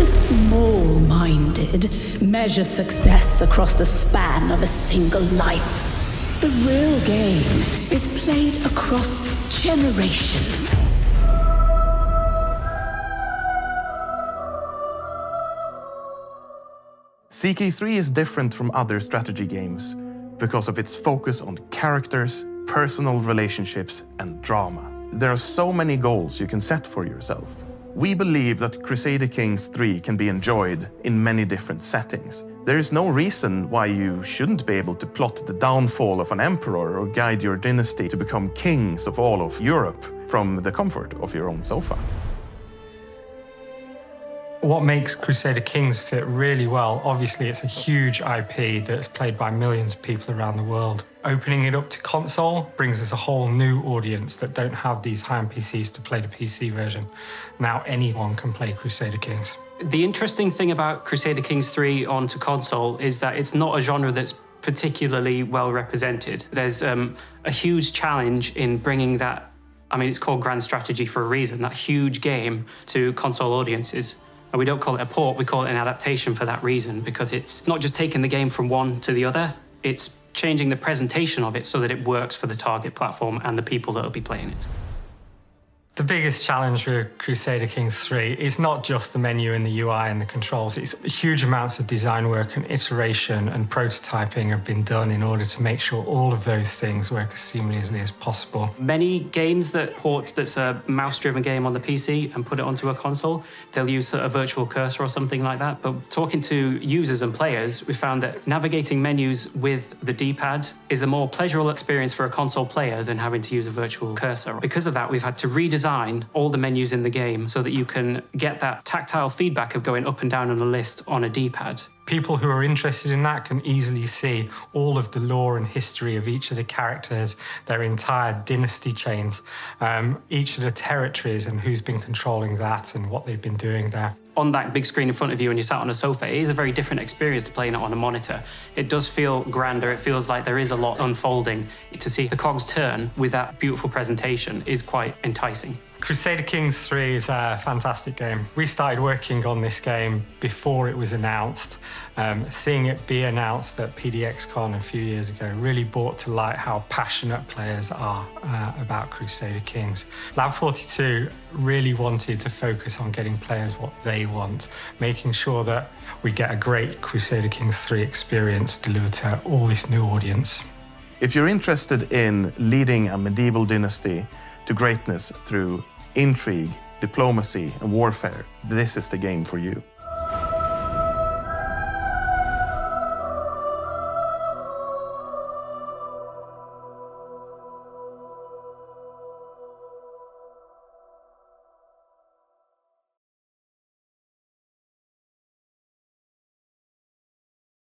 the small-minded measure success across the span of a single life. The real game is played across generations. CK3 is different from other strategy games because of its focus on characters, personal relationships, and drama. There are so many goals you can set for yourself. We believe that Crusader Kings III can be enjoyed in many different settings. There is no reason why you shouldn't be able to plot the downfall of an emperor or guide your dynasty to become kings of all of Europe from the comfort of your own sofa. What makes Crusader Kings fit really well, obviously it's a huge IP that's played by millions of people around the world. Opening it up to console brings us a whole new audience that don't have these high-end PCs to play the PC version. Now anyone can play Crusader Kings. The interesting thing about Crusader Kings III onto console is that it's not a genre that's particularly well represented. There's a huge challenge in bringing that, I mean, it's called Grand Strategy for a reason, that huge game to console audiences. And we don't call it a port, we call it an adaptation for that reason, because it's not just taking the game from one to the other, it's changing the presentation of it so that it works for the target platform and the people that will be playing it. The biggest challenge with Crusader Kings III is not just the menu and the UI and the controls. It's huge amounts of design work and iteration and prototyping have been done in order to make sure all of those things work as seamlessly as possible. Many games that port that's a mouse-driven game on the PC and put it onto a console, they'll use a virtual cursor or something like that. But talking to users and players, we found that navigating menus with the D-pad is a more pleasurable experience for a console player than having to use a virtual cursor. Because of that, we've had to redesign all the menus in the game so that you can get that tactile feedback of going up and down on a list on a D-pad. People who are interested in that can easily see all of the lore and history of each of the characters, their entire dynasty chains, each of the territories and who's been controlling that and what they've been doing there. On that big screen in front of you and you're sat on a sofa, it is a very different experience to playing it on a monitor. It does feel grander, it feels like there is a lot unfolding. To see the cogs turn with that beautiful presentation is quite enticing. Crusader Kings III is a fantastic game. We started working on this game before it was announced. Seeing it be announced at PDXCon a few years ago really brought to light how passionate players are about Crusader Kings. Lab 42 really wanted to focus on getting players what they want, making sure that we get a great Crusader Kings III experience delivered to all this new audience. If you're interested in leading a medieval dynasty to greatness through intrigue, diplomacy, and warfare, this is the game for you.